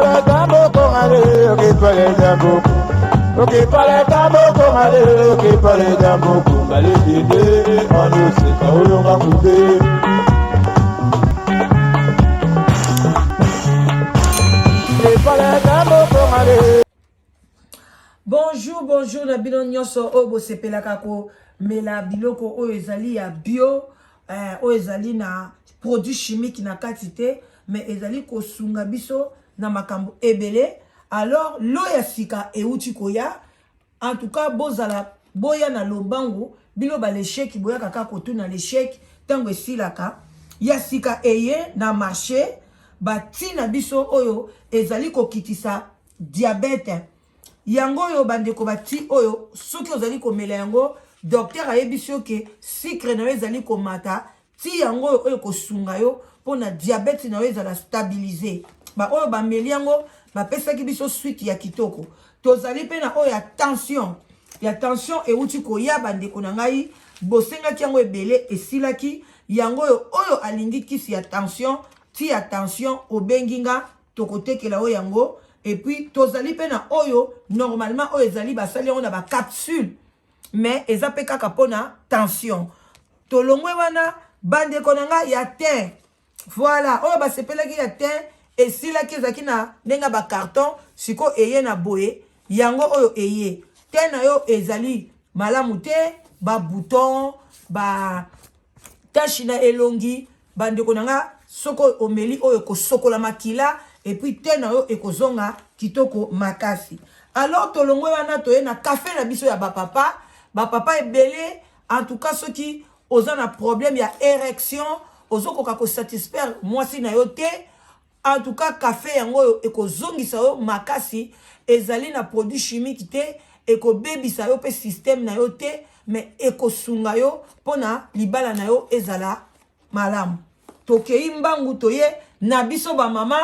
parle tambo kongale, ok parle tambo. Ok parle tambo kongale, ok parle tambo kongale dede, on ose ka olonga kude. Ok parle tambo kongale. Bonjour, bonjour, na bino nyonso obo sepelaka ko mela biloko oyo ezali ya bio, oyo ezali na produit chimique na kati te, mais ezali kosunga biso na makambo ebele. Alors lo ya sika euti koya, en tout cas bozala boya na lombangu bino ba l'échec boya kaka kotu na l'échec tango esilaka ya sika eye na marché bati na biso oyo ezali kokitisa diabète. Yango yo bandeko bati oyo soki ozali komela yango docteur ayebi ke sucre na yo ezali komata ti yango oyo kosunga yo pona diabète na yo ezala stabiliser ba oyo bameli yango bapesaki biso suite ya kitoko. Tozali pe na oyo ya tension euti koya bandeko na ngai bosengaki yango ebele esilaki yango oyo alingi kisi ya tension ti ya tension obenginga tokotekela oyo yango. Et puis, tozali pe na oyo, normalement, oyo ezali basali on a ba capsule. Mais, ezape kaka pona tension. Tolongwe wana, bande konanga ya ten. Voilà, oyo basepelaki ya ten. Et si la kezaki na nenga ba carton, siko eye na boye, yango oyo eye. Ten na yo ezali malamu te, ba bouton, ba tache na elongi, bande konanga, soko omeli oyo ko sokola makila. Et puis tena yo ekozonga kitoko makasi. Alors tolongwe wana toye na café na biso ya bapapa ebele. En tout cas soki oza na problème ya érection, ozokoka ko satisfaire mwasi na yo te. En tout cas café yango ekozongisa yo makasi, ezali na produit chimique te, ekobebisa yo pe système na yo te, mais ekosunga yo pona libala na yo ezala malamu. Tokei mbangu toye na biso ba mama.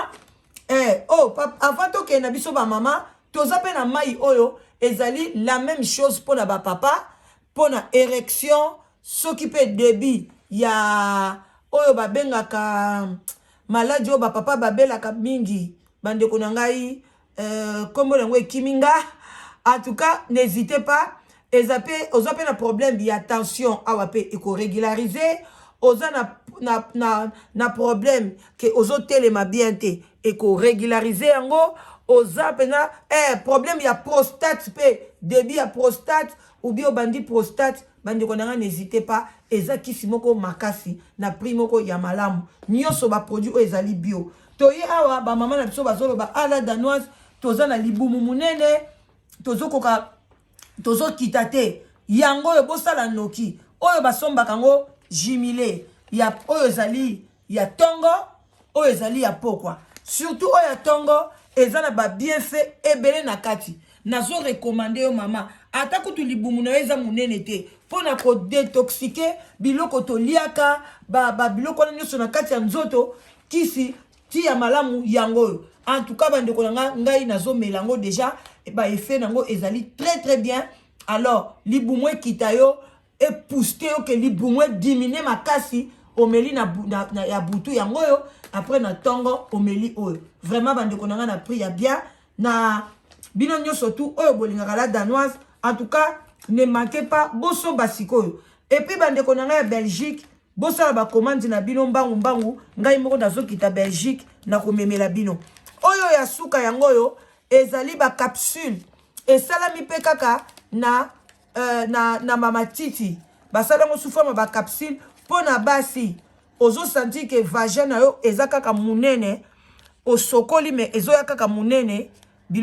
Avant toke na biso ba mama, toza pe na mai oyo ezali la même chose pour na ba papa, pour na érection, soki pe débit ya oyo ba bengaka maladie oyo ba papa babelaka mingi, bande ko na ngai kombo nango ekiminga. En tout cas, n'hésitez pas, oza pe na problème ya tension awa pe eko régulariser, oza na problème que ozo telema bien te eko régulariser yango, oza pena problème ya prostate pe débit ya prostate ou bien bandi prostate, bandi konanga n'hésitez pas, eza kisi moko makasi na prix moko ya malamu, nyonso ba produit o ezali bio. Toye awa ba mama na biso bazolo ba ala danoise, toza na libumu munene, tozo kitate yango yo bosala noki oyo basombaka ngo jimile ya oyo ezali ya tongo, oyo ezali ya pokwa. Surtout oyo ya tongo ezana ba bienfait ebele na kati. Nazo recommander yo mama ata kutu libumu na eza munene te pona ko détoxiquer biloko to liaka ba biloko na nyonso na kati ya nzoto kisi ti ya malamu yango. En tout cas bande ko ngai nazo melango déjà ba effet nango ezali très bien. Alors libumu ekita yo et pousse yo ke libumu diminuer makasi omeli na ya butu yango yo, après na tongo omeli oyo. Vraiment bande konanga na prix ya bien na bino nyonso tout oyo bolingaka la danoise. En tout cas, ne manquez pas boso basikoyo. Et puis bande konanga ya Belgique, boso la ba commande na bino mbangu ngai moko nazo kita Belgique na komemela bino. Oyo ya suka yango yo ezali ba capsule. Et salami pe kaka na mama titi. Basala ngo sous forme ba capsule pona basi. Ozo senti que vagin na yo ezakaka munene, osokoli me ezoya kaka munene,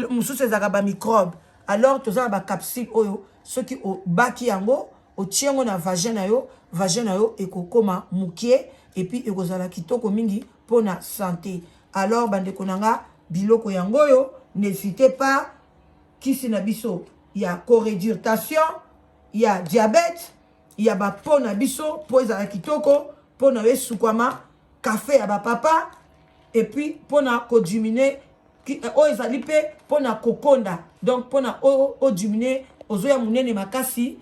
mususu ezaka ba microbe. Alors toza ba capsule oyo soki o baki yango, o tiengo na vagin na yo ekokoma mukie et puis ekozala kitoko mingi pona santé. Alors bande konanga biloko yango yo, n'hésitez pas, kisi na biso ya corréduire tension, ya diabète, ya ba pona biso po ezala kitoko, pona we sukwama café ya ba papa, et puis pona ko diminuer o ezali pe pona kokonda. Donc pona o diminuer ozoya munene makasi,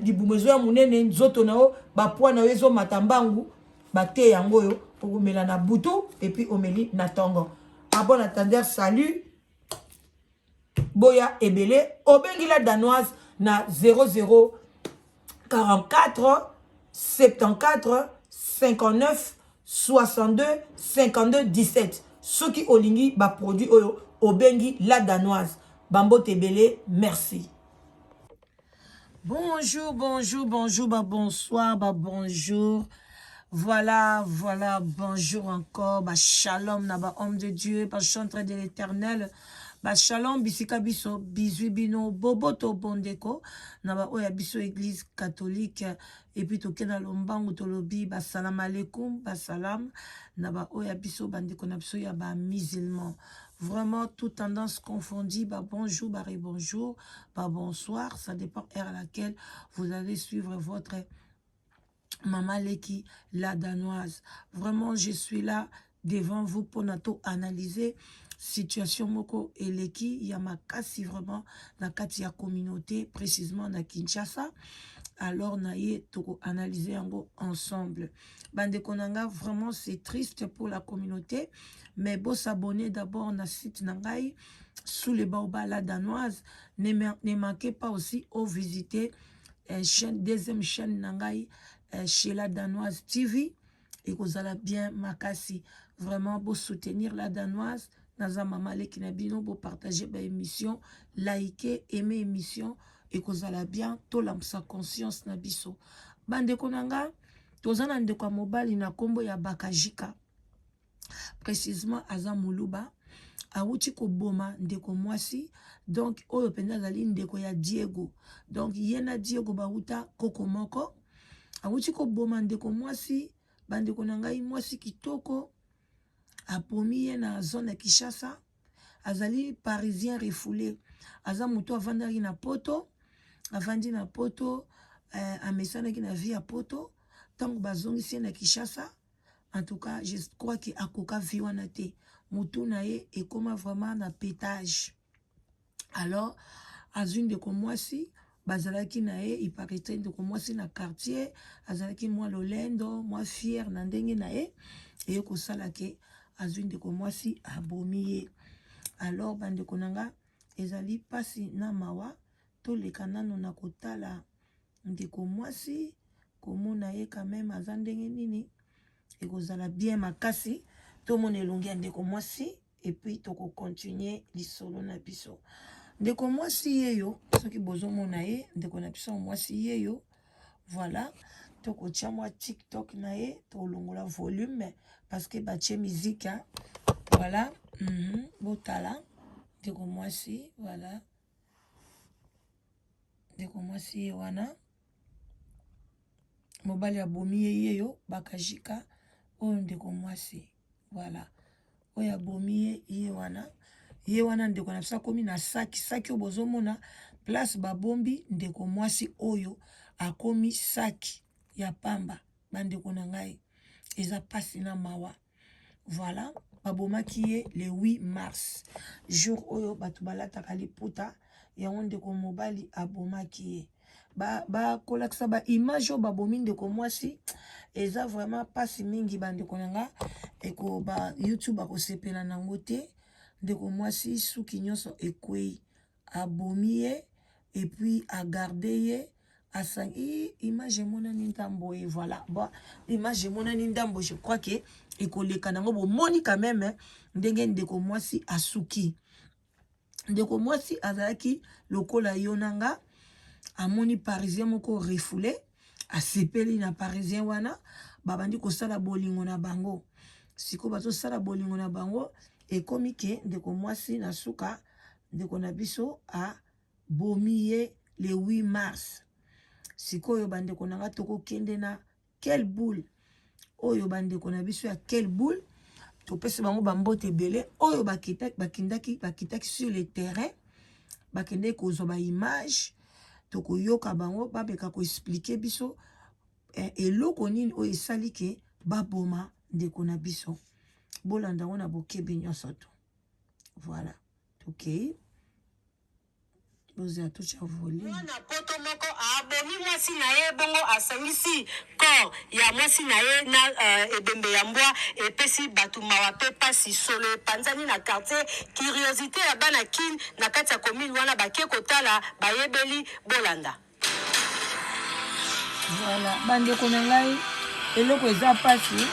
libumu ezoya munene nzoto na o ba poa na wezo matambangu ba te yango yo omela na butu et puis omeli na tongo. à bon attendeur, salut. Boya Ebele, Obengi la danoise na 00 44 74 59 62 52 17. Ceux qui olingi ba produit oyo Obengi la danoise. Bambo Tebele, merci. Bonjour, bonjour, bonjour, bah bonsoir, bah bonjour. Voilà, bonjour encore, bah shalom, na ba homme de Dieu, bah chantre de l'éternel, bah shalom, bisika biso, bisui bino, boboto bondeko, na ba oya biso église catholique, et puis toke na lombangu tolobi, bah salam alaikum, bah salam, na ba oya biso bandeko na biso ya ba musulman. Vraiment, toute tendance confondue, bah bonjour, bah bonjour, bah bonsoir, ça dépend à laquelle vous allez suivre votre Maman Leki, la danoise. Vraiment, je suis là devant vous pour nous analyser situation moko et Leki, il y a ma casse vraiment dans la communauté, précisément dans Kinshasa. Alors, nous allons analyser ensemble. Bande Konanga, vraiment, c'est triste pour la communauté. Mais bon, s'abonner d'abord dans le site Nangai, sous les baobas la danoise. Ne manquez pas aussi au visiter deuxième chaîne Nangai, chez la danoise TV. Et vous allez bien, Makasi. Vraiment, pour soutenir la danoise. Naza Mama Leki Nabino, pour partager ma émission, liker, aimer émission. Et que vous allez bien, tout l'âme sa conscience nabiso. Bande konanga, tozana ndeko mobile na kombo ya Bakajika. Précisément, Aza Muluba. Awuti ko boma ndeko mwasi. Donc, oyo penda zali ndeko ya Diego. Donc, yena Diego bauta kokomoko. Awuti ko boma ndeko mwasi. Bandeko nangai mwasi kitoko. Apomi yena zone ya Kinshasa. Azali parisien refoulé. Aza muto avandaki na poto. Avandi na poto, amesana ki na vie à poto, tant que bazongisi na Kinshasa, en tout cas, je crois que akoka viwana te, mutu na ye et comme vraiment na pétage. Alors, azune de komwasi, bazalaki na ye, il paraîtrait de komwasi na quartier, azalaki moi lolendo, moi fier na ndenge na ye, et ko salake, azune de komwasi abomiye. Alors, bande konanga, ezali pasi na mawa, to le kanano na kotala ndeko mwasi komona ye quand même aza ndenge nini ekozala bien makasi to mona elongi ya ndeko mwasi et puis toko continuer lisolo na biso ndeko mwasi yeyo soki bozomona ye ndeko na biso mwasi yeyo voilà toko tia mwa TikTok na ye to longola volume parce que batie musique hein? Voilà botala ndeko mwasi voilà ndeko mwasi wana mobali abomi yeyo Bakajika oyo ndeko mwasi voilà oyo abomi ye wana ndeko na biso akomi na saki oyo bozomona place babombi ndeko mwasi oyo akomi saki ya pamba bandeko na ngai eza pasi na mawa voilà babomaki ye le 8 mars jour oyo bato balataka liputa yango ndeko mobali abomaki ye kolakisa ba image oyo babomi ndeko mwasi eza vraiment pasi mingi bandeko nanga eko ba YouTube akosepela nango te ndeko mwasi suki nyonso ekwei abomi ye et puis agarde ye asangi image monani ndambo ye voilà bon image monani ndambo je crois que ekoleka nango bomoni quand même ndenge ndeko mwasi asuki ndeko mwasi azalaki lokola yonanga amoni parisien moko refoulé asepeli na parisien wana babandi kosala bolingo na bango siko bazosala bolingo na bango ekomi ke ndeko mwasi na suka ndeko na biso a bomi ye le 8 mars sikoyo bandeko nanga tokokende na quelle boule oyo bandeko na biso ya quelle boule topesi bango bambote ebele oyo bakitaki sur le terrain bakende kozwa ba image tokoyoka bango babeka koexplike biso eloko nini oyo esali ke baboma ndeko na biso bolanda ngo na bokebi nyonso to voilà tokei bozela tocha volume na poto moko abomi mwasi na ye bongo asangisi corps ya mwasi na ye na ebembe ya mbwa epesi batu mawa pe pasi solo epanzani na quartier curiosité ya bana kin na kati ya commune wana bakie kotala bayebeli bolanda. Voilà, bandeko na ngai eloko eza pasi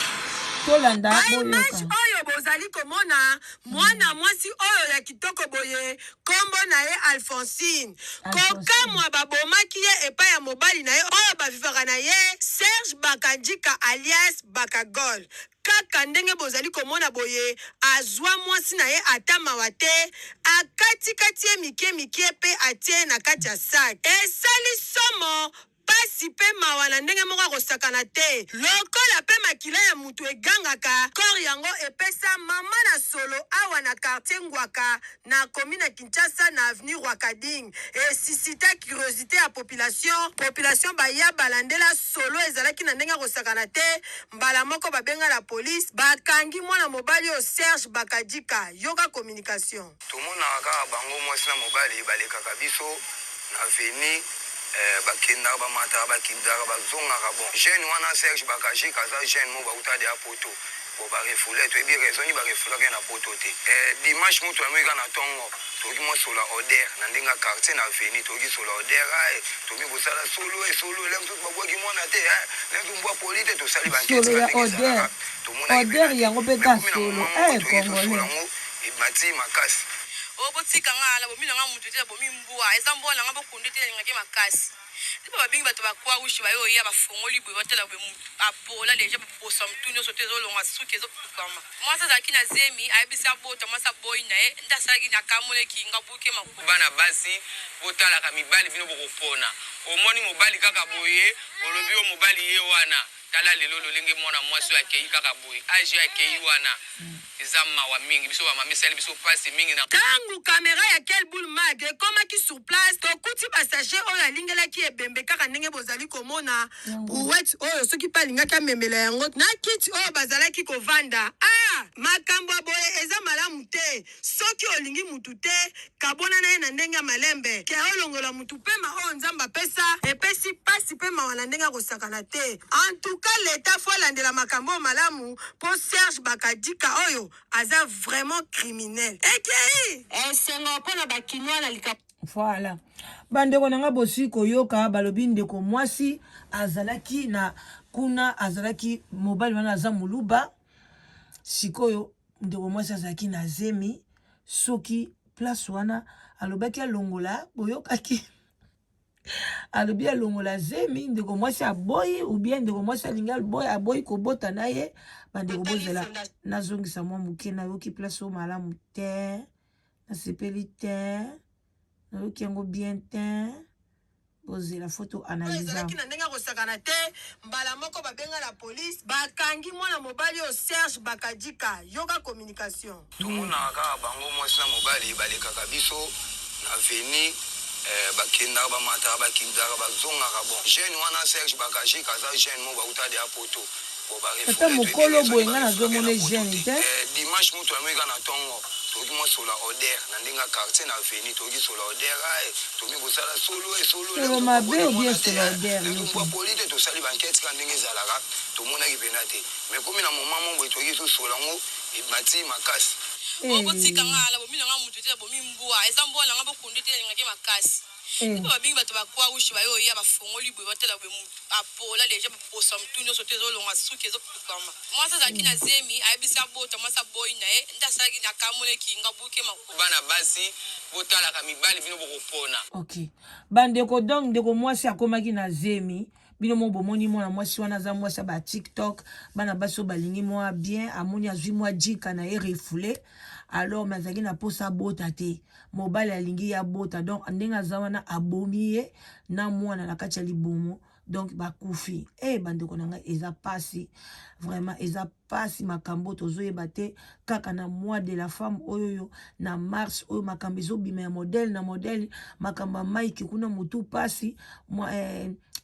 tolanda boyoka. Oyo bozali komona mwana mwasi oyo ya kitoko boye kombo na ye Alphonsine. Kokamwa babomaki ye epa ya mobali na ye oyo bavivaka na ye Serge Bakadjika alias Bakagol. Kaka ndenge bozali komona boye azwa mwasi na ye ata mawa te akati ye mike pe atie na kati ya sak. Esali somo pasi pe mawa na ndenge moko akosakana te lokola pe makila ya mutu egangaka kor yango epesa mama na solo awa na quartier Ngwaka na commune Kinshasa na avenue Rwakading suscita curiosité ya population baya balandela solo ezalaki na ndenge akosakana te mbala moko babenga la police bakangi mwana mobali o Serge Bakadjika yoka communication tomonaka bango mwasi na mobali balekaka biso na veni bakendaka bamataka bakindaka bazongaka bon jeune wana Serge Bakadjika aza jeune mo bautade ya poto bo barefule toyebi raison ni barefulaka na poto te dimanche moto amoyika na ntongo toki mosola oder na ndenga quartier na veni toki sola oder toki kosala solo lem soki babwaki mwana te lem tombwa poli te tosali banketi oder yango mpe ka solo congolais ebati makasi obotika ngala bomina nga mutu te bomi mbwa eza mbwa nga bokunde te ngake makasi ndipo babingi bato bakwa ushi bayo ya bafongoli bwe batela bwe mutu apola leje bosa mtunyo sote zolonga suki ezo kukama mwasa zaki na zemi ayebisa bota mwasa boy na ye ndasaki na kamole kinga buke makuba bana basi botala ka mibali bino bokopona omoni mobali kaka boye olobi o mobali ye wana tala lelo lolenge mwana mwasi akei kaka boye age akei wana ezama wa mingi biso ba mamisali biso pasi mingi na tangu kamera ya Kelbul Mag ekomaki sur place tokuti passager oyo alingelaki ebembe kaka ndenge bozali komona brouette oyo soki pa alingaki amemela yango na kiti oyo bazalaki kovanda makambo boye eza malamu te soki olingi mutu te kabona na ye na ndenge ya malembe ke olongola mutu pema oyo nzamba pesa epesi pasi pema wana ndenge akosakana te en tout cas l'état faut landela makambo malamu po Serge Bakadjika oyo aza vraiment criminel ekei esengo mpona bakinwa na lika. Voilà, bandeko nanga bosi koyoka balobi ndeko mwasi azalaki na kuna azalaki mobali wana aza muluba sikoyo ndeko mwasi azalaki na zemi soki place wana alobaki alongola boyokaki alobi alongola zemi ndeko mwasi aboyi ou bien ndeko mwasi alingi aboyi kobota na ye bandeko bozela nazongisa mwa moke nayoki place oyo malamu te nasepeli te nayoki yango bien te bozela photo analyse na ndenge akosakana te mbala moko babenga la police bakangi mwana mobali o Serge Bakadjika yoka communication tomonaka bango mwasi na mobali balekaka biso na veni bakendaka bamataka bakindaka bazongaka bon jeune wana Serge Bakadjika aza jeune mo bautade ya poto bo barefule mokolo boye nga nazomona jeune te dimanche moto amoyika na ntongo toki mosola oder na ndenga quartier na veni toki sola oder tomi kosala solo mabe ou bien sola oder tombwa poli te tosali banketi ka ndenge ezalaka tomonaki pena te mais komi na moma mo boye toki tosola ngo ebati makasi obotika ngala bomina nga mutu te bomi mbwa eza mbwa nga bokunde te ngake makasi ndipo babingi bato bakwa ushi bayo ya bafongoli bwe batela bwe mutu apola leje bosa mtunyo sote zolonga suki ezo kukama mwasa zaki na zemi ayebisa bota mwasa boy na ye ndasaki na kamole kinga buke makuba bana basi botala ka mibali bino bokopona. OK bandeko donc ndeko mwasi akomaki na zemi bino mo bomoni mwana mwasi wana za mwasi ba TikTok bana baso balingi mwa bien amoni azwi mwa jika na ye refoulé alors mazaki na posa bota te mobali alingi ya bota donc ndenga za wana abomi ye na mwana na kati ya libomo donc bakufi bandeko nanga eza pasi vraiment eza pasi makambo tozoyeba te kaka na mois de la femme oyo na mars oyo makambo ezobima ya modèle na modèle makamba Mike kuna mutu pasi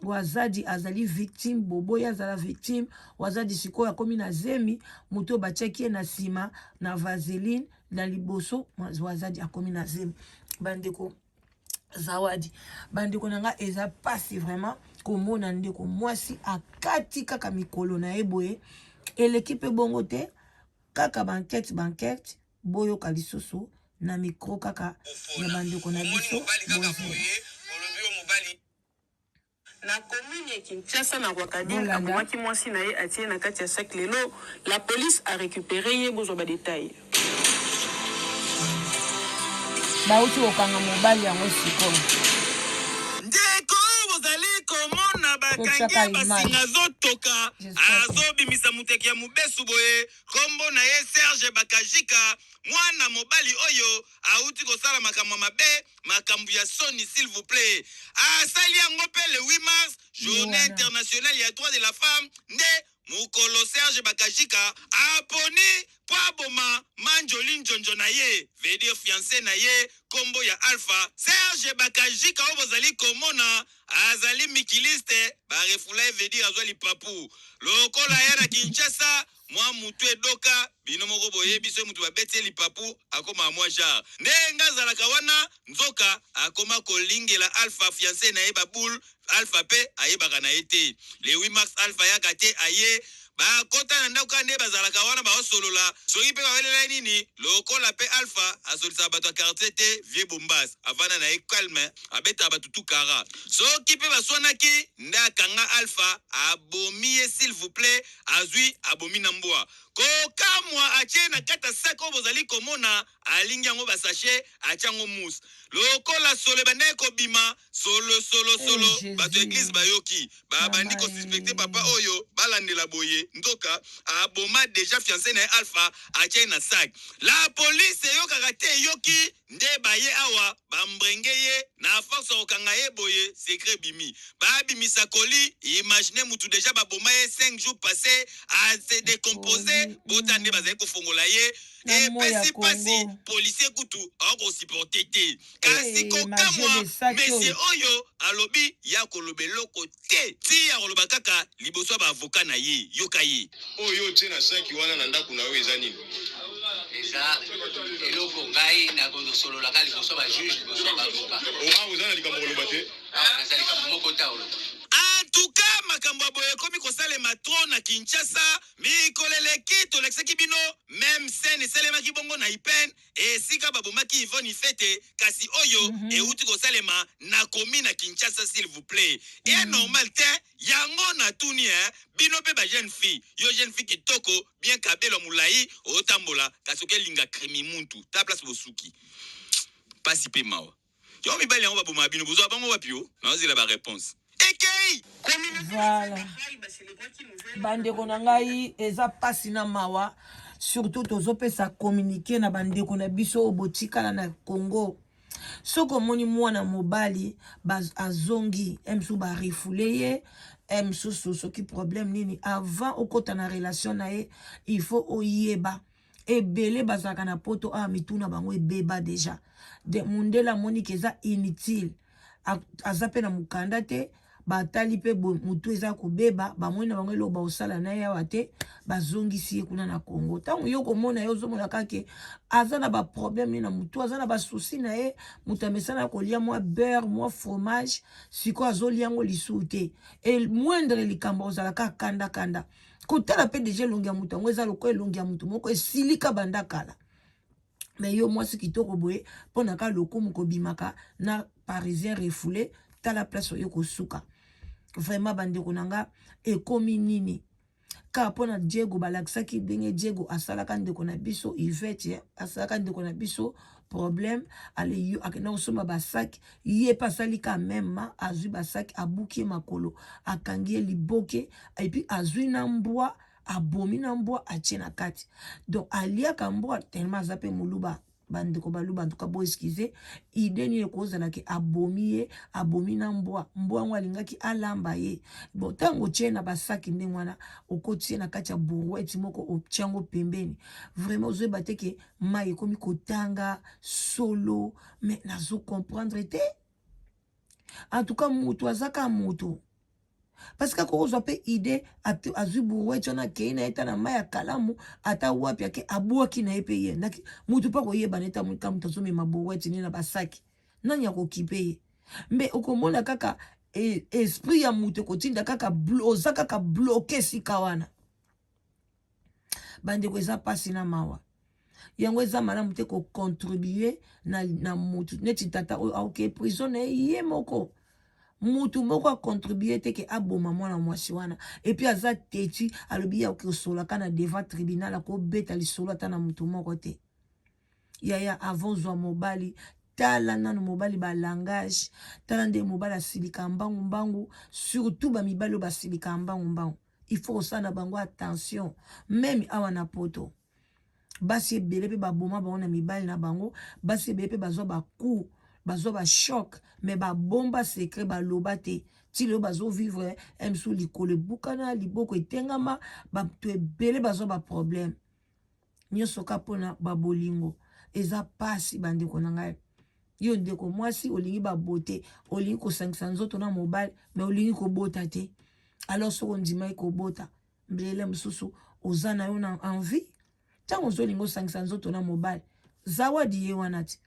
wazadi azali victime boboya azala victime wazadi sikoyo akomi na zemi mutu batiaki na sima na vaseline na liboso wazadi akomi na zemi bandeko zawadi bandeko na nga eza pasi vraiment komona ndeko mwasi akati kaka mikolo na ye boye eleki mpe bongo te kaka banquete boyoka lisusu na mikro kaka ya bandeko na biso na commune ya Kinshasa na Rwakadine akomaki mwasi na ye atie na kati ya sac lelo la police a récupéré ye bozwa ba détail bauti kokanga mobali yango sikoyo ndeko bozali komona bakangi basinga azotoka azobimisa muteki ya mobesu boye kombo na ye Serge Bakajika mwana mobali oyo auti kosala makambo mabe makambo ya soni s'il vous plaît asali yango mpe le 8 mars journée internationale ya droit de la femme nde mukolo Serge Bakajika aponi po aboma manjoli njonjo na ye veut dire fiancé na ye kombo ya Alpha Serge Bakajika oyo bozali komona azali mikiliste barefula ye veut dire azwa lipapu lokola ya na Kinshasa mwa mutu edoka bino moko boye biso mutu babeti lipapu akoma mwa jar ndenge azalaka wana nzoka akoma kolingela Alpha fiancé na ye babul Alpha pe ayebaka na ye te le 8 mars Alpha yaka te aye bakota na ndako nde bazalaka wana baosolola soki mpe bawelela nini lokola pe Alpha asolisa bato ya quartier te vie bombas avana na ye calme abeta bato tukara soki mpe baswanaki nde akanga Alpha abomi ye s'il vous plaît azwi abomi na mbwa kokamwa atie na kata sako bozali komona alingi yango basache atie yango mousse lokola solo bande kobima solo bato église bayoki babandi kosuspecte papa oyo balandela boye ndoka aboma déjà fiancé na Alpha atie na sac la police yokaka te yoki nde baye awa bambrenge ye na force okanga ye boye secret bimi babimisa koli imaginez mutu déjà baboma ye 5 jours passés à se décomposer botande bazali kofongola ye et pesi policier kutu ako supporter te kasi kokamwa monsieur oyo alobi ya kolobeloko te ti ya koloba kaka liboso ba avocat na ye yoka ye oyo tie na 5 wana na ndako na we eza nini eza eloko ngai na kosolola ka liboso ba juge liboso ba avocat oa oza na likambo koloba te nazali likambo moko ta oloba en tout cas makambo ya boye ekomi kosalema tro na Kinshasa mikoleleki tolekisaki bino même scène esalemaki bongo na Ipen esika babomaki Yvonne Ifete kasi oyo euti kosalema na komi na Kinshasa s'il vous plaît et normal te yango na tuni bino pe ba jeune fille yo jeune fille kitoko bien kabelo mulai otambola kasi okelinga krimi muntu ta place bosuki pasi pe mawa yo mibali yango baboma bino bozwa bango wapi yo nazila ba réponse ekei voilà bandeko na ngai eza pasi na mawa surtout tozopesa communiquer na bandeko na biso botikala na Congo soki omoni mwana mobali azongi emsu barefule ye emsusu soki problème nini avant okota na relation na ye il faut oyeba ebele bazalaka na poto mituna bango ebeba déjà de mundela moni keza inutile aza pe na mukanda te batali pe mutu eza kobeba bamoni na bango eloko baosala na ye awa te bazongisi ye kuna na Congo ntango yo komona ye ozomona kake aza na baproblème na mutu aza na basusi na ye mutu amesana kolia mwa beurre mwa fromage sikoyo azolia yango lisusu te moindre likambo ozalaka kanda kotala pe deja elongi ya mutu yango eza lokola elongi ya mutu moko esilika banda kala mais yo mwasi kitoko boye mpona ka lokumu kobimaka na parisien refoulé tala place oyo kosuka vraiment bandeko nanga ekomi nini ka mpona Diego balakisaki ndenge Diego asalaka ndeko na biso Yvette asalaka ndeko na biso problème ale yo akenda kosomba basaki ye pa asali ka mema azwi basaki abuki makolo akangi ye liboke epuis azwi na mbwa abomi na mbwa atie na kati donc aliaka mbwa tellement aza pe moluba bandeko baluba en tout cas bo excusez idée ni ekozala ke abomi na mbwa yango alingaki alamba ye bon tango tie na basaki ndenge wana okotie na kati ya brouette moko otiango pembeni vraiment ozoyeba te ke mai ekomi kotanga solo mais nazo comprendre te en tout cas mutu azaka mutu parce que quand on a une idée à Zubuwe tu na kei na eta na maya kalamu ata wapi yake abuaki na epeye mutu pa koyeba neta mukamu tazomi mabuwe tini na basaki nani ya kokipe ye mbe okomona kaka esprit ya mutu kotinda kaka oza kaka bloqué sika wana bandeko eza pasi na mawa yango eza malamu te kocontribue na mutu neti tata oyo aoke prison na ye moko mutu moko acontribue te ke aboma mwana mwasi wana epuis aza teti alobi ya kosolaka na devant tribunal akobeta lisolo ata na mutu moko te yaya avant zwa mobali tala nanu mobali balangage tala nde mobali asilika mbangu mbangu surtout bamibali oyo basilika mbangu mbangu il faut osala bango attention même awa na poto basi ebele mpe baboma bango na mibali na bango basi ebele mpe bazwa bacoup bazwa bachoc mais babomba secret baloba te ti lelo bazovivre msu likolo ebukana liboko etengama bato ebele bazwa baproblème nyonso ka mpona babolingo eza pasi bandeko na ngai yo ndeko mwasi olingi babote olingi kosangisa nzoto na mobali mais olingi kobota te alors soko ndimai kobota mbele mosusu oza na yo na envie ntango ozolingi osangisa nzoto na mobali zawadi ye wana ti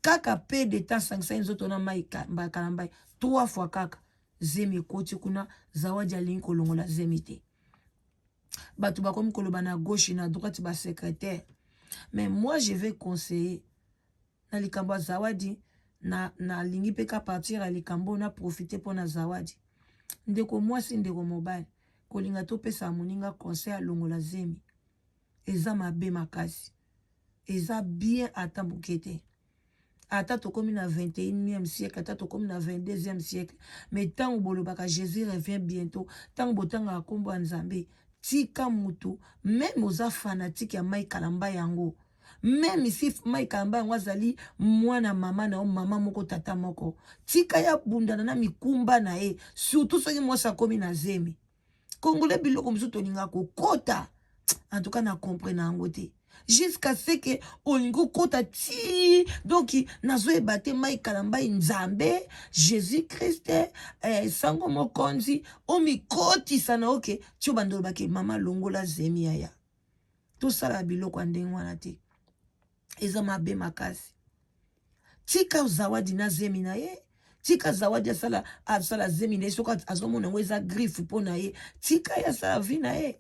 kaka pe de temps sangisa nzoto na mai kala mbai 3 fois kaka zemi ekoti kuna zawadi alingi kolongola zemi te bato bakomi koloba na gauche na droite basekrétaire mais moi je vais conseiller na likambo ya zawadi na lingi mpe ka partir ya likambo na profite mpo na zawadi ndeko mwasi ndeko mobali kolinga topesa moninga conseil alongola zemi eza mabe makasi eza bien ata moke te ata tokomi na 21e siècle ata tokomi na 22e siècle mais ntango bolobaka Jésus revient bientôt ntango botangaka nkombo ya Nzambe tika mutu même oza fanatique ya mai kalamba yango même si mai kalamba yango azali mwana mama na yo mama moko tata moko tika ya bundana na mikumba na ye surtout soki mwasi akomi na zemi kongole biloko mosusu tolinga kokota en tout cas na comprendre yango te jusqu'à ce que olingo kota ti donc nazoyeba te mai kalamba Nzambe Jésus Christ sango mokonzi omikotisa na oke tio bandolo bake mama longola zemi yaya tosala biloko ndenge wana te eza mabe makasi tika zawadi na zemi na ye tika zawadi asala zemi na ye soki azomona yango eza griffe mpo na ye tika ya asala vi na ye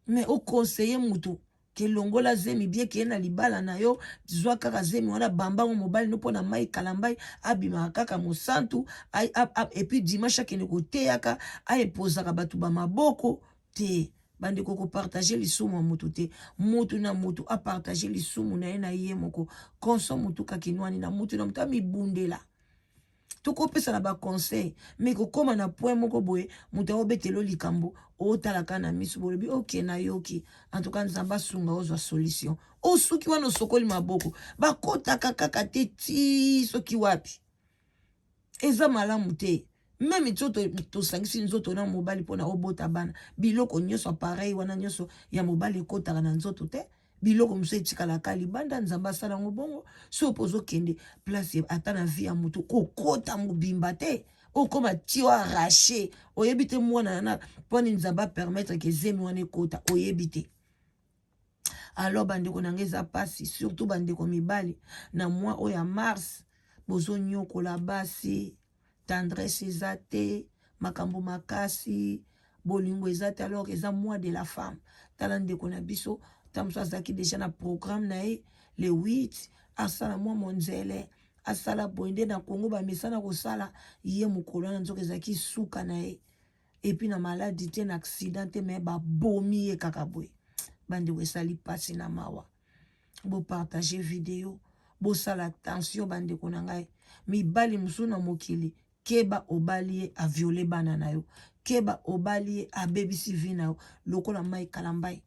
mais okonseille mutu ke longola zemi bien ke na libala na yo zwa kaka zemi wana bambango mobali no pona mai kalambai abima kaka mosantu et puis dimanche akende koteyaka aepozaka bato bamaboko te bandeko kopartage lisumu ya mutu te mutu na mutu apartage lisumu na ye na ye moko konso mutu kakinwani na mutu amibundela tokopesa na baconseil mais kokoma na point moko boye mutu aobetelo likambo otalaka na misu bolobi ok nayoki en tout cas Nzambe asunga ozwa solution osuki wana osokoli maboko bakotaka kaka te ti soki wapi eza malamu te même tosangisi nzoto na mobali mpona obota bana biloko nyonso pareil wana nyonso ya mobali ekotaka na nzoto te biloko mosusu etikalaka libanda Nzambe asala yango bongo so opozokende place ata na vie ya mutu kokota mobimba te okoma tio arraché oyebi te mwana na mponi Nzambe apermettre ke zemi wana ekota oyebi te alors bandeko na ngai eza pasi surtout bandeko mibali na mwa oyo ya mars bozonyokola basi tendresse eza te makambo makasi bolingo eza te alors eza mois de la femme tala ndeko na biso tamoso azalaki déjà na programme na ye le 8 asala mwa monzele asala boinde na Congo bamesana kosala ye mokolo na nzoka ezalaki suka na ye epuis na maladi te na accident te me babomi ye kaka boye bandeko esali pasi na mawa bopartage video bosala attention bandeko na ngai mibali mosusu na mokili keba obali ye aviole bana na yo keba obali ye abebisi vi na yo lokola mai kalambai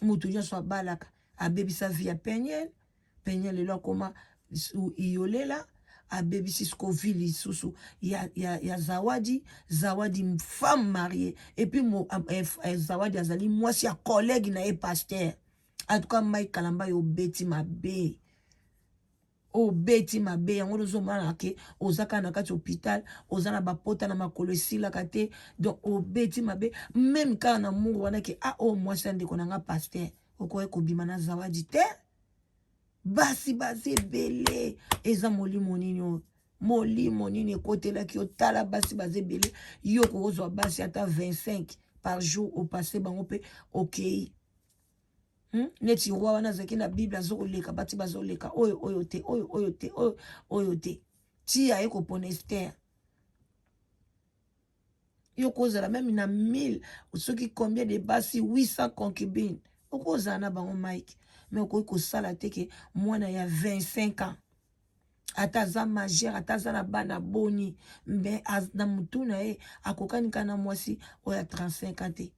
mutu nyonso abalaka abebisa vi ya penyele lelo akoma iolela abebisi siko vi lisusu ya zawadi femme mariée et puis zawadi azali mwasi ya collègue na ye pasteur en tout cas mai kalambai obeti mabe yango ozomona ke ozaka na kati hôpital oza na bapota na makolo esilaka te donc obeti mabe même kaka na mungu wana ke mwasi ya ndeko na nga pasteur okoki kobima na zawadi te basi baze belé eza molimo nini oyo molimo nini ekotelaki otala basi baze belé yo kokozwa basi ata 25 par jour au passé bango pe okei neti roi wana azalaki na bible azokoleka bati bazoleka oyo te oyo te ti aye kopona Esther yo kozala même na 1000 soki combien de basi 800 concubines okozala na bango Mike mais okoki kosala te ke mwana ya 25 ans ata aza majeur ata aza na bana boni mais na mutu na ye akokanika na mwasi oyo 35 ans te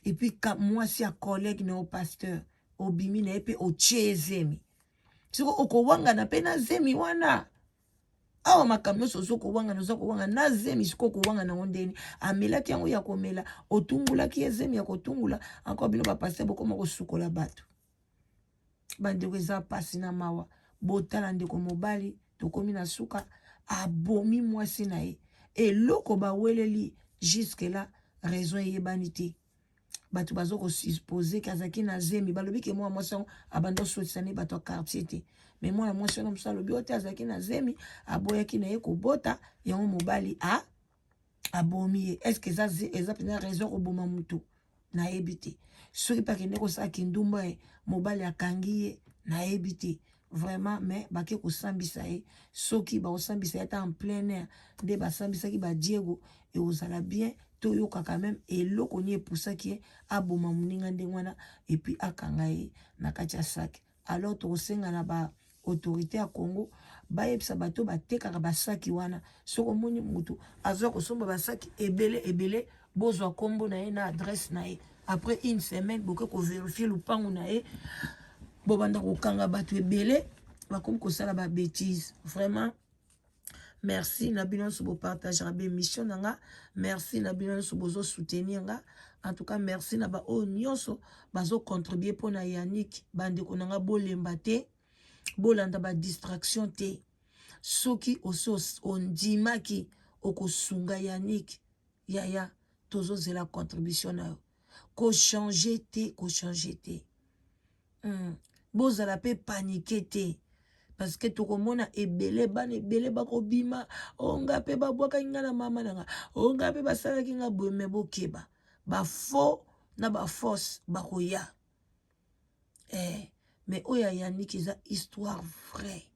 et puis mwasi ya collègue na o pasteur obimi na ye pe otie zemi siko okowangana pe na zemi wana awa makambo nyonso ozokowangana na zemi siko okowangana ngo ndeni amelaki yango ya komela otungulaki ye zemi ya kotungula encore bino bapasteur bokoma kosukola bato bandeko eza pasi na mawa botala ndeko mobali tokomi na suka abomi mwasi na ye eloko baweleli jusque là raison eyebani te bato bazokosupose kazaki na zemi balobi ke mwana mwasi yango abanda osotisa ne bato ya quartier te mais mwana mwasi wana mosu alobi oyo te azalaki na zemi aboyaki na ye kobota yango mobali abomi ye estce eza mpenza raison koboma motu nayebi te soki mpe akende kosala kindumba ye mobali akangi ye nayebi te vraiment mais bake kosambisa ye soki bakosambisa ye ata en plein air nde basambisaki badiego ekozala bien toyokaka même eloko ni epusaki ye aboma moninga ndenge wana epuis akanga ye na kati ya saki alors tokosenga na baautorité ya Congo bayebisa bato batekaka basaki wana soki omoni motu azwa kosomba basaki ebele bozwa kombo na ye na adresse na ye après une semaine boke kovérifie lupangu na ye bobanda kokanga bato ebele bakomi kosala babétise vraiment. Merci na bino so partager be mission nanga merci na bino so bozo soutenir nga en tout cas merci na ba o nyonso bazo contribuer pona Yannick bande ko nanga bolemba te bolanda ba distraction te soki oso ondimaki okosunga Yannick yaya tozo zela contribution na ko changer te bozala pe paniquer te parce que tokomona ebele bana ebele bakobima onga pe babwaka nga na mama nanga onga pe basalaki nga boye me bokeba bafo na baforce bakoya mais oya Yannick eza histoire vraie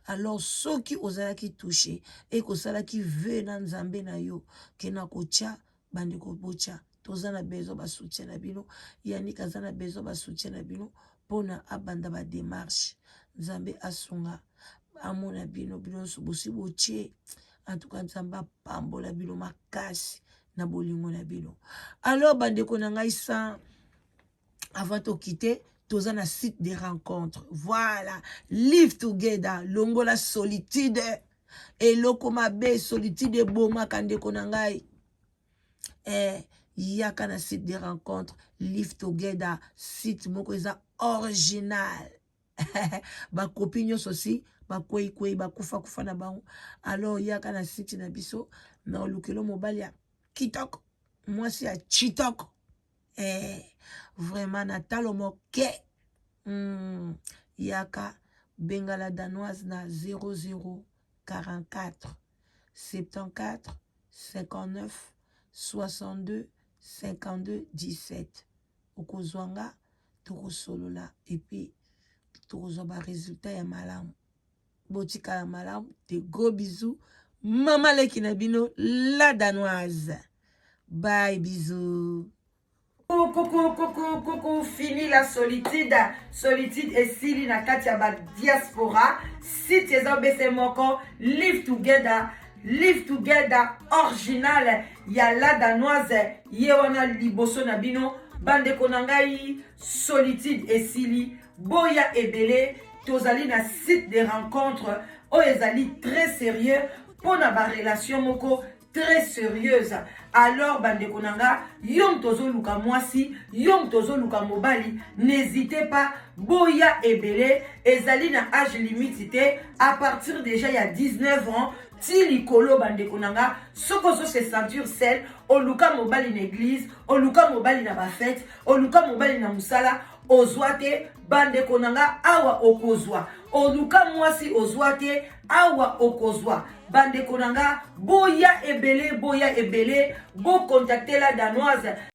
alors soki ozalaki touché et kosalaki ve na nzambe na yo ke na kotia bandeko botia toza na besoin ba soutien na bino Yannick aza na besoin ba soutien na bino pona abanda ba démarche nzambe asunga amona bino so bosi botie en tout cas nzambe apambola bino makasi na bolingo na bino alors bandeko na ngai sans avant de quitter toza na site de rencontre voilà live together longola solitude eloko mabe solitude boma kandeko na ngai yaka na site de rencontre live together site moko eza original ba copine nyonso si ba kwei ba kufa na bango alors yaka na site na biso na lukelo mobali ya kitoko mwasi ya chitoko vraiment na talo moke yaka bengala danoise na 0044 74 59 62 52 17 okozwanga tokosolola et puis tokozwa ba résultat ya malamu botika ya malamu de gros bisous mama leki na bino la danoise bye bisous. Coucou, fini la solitude et sili na kati ya ba diaspora site eza bese moko live together original ya la danoise ye wana liboso na bino bandeko na ngai solitude et sili boya ebele tozali na site de rencontre oyo ezali très sérieux pona ba relation moko très sérieuse alors bandeko nanga yom tozoluka mwasi yom tozoluka mobali n'hésitez pas boya ebele ezali na âge limite te à partir déjà il y a 19 ans ti likolo bandeko nanga soko zo se sentir seul oluka mobali na église oluka mobali na ba fête oluka mobali na musala ozwa te bandeko nanga awa okozwa oluka mwasi ozwa te awa okozwa bandeko nanga boya ebele bo contacter la danoise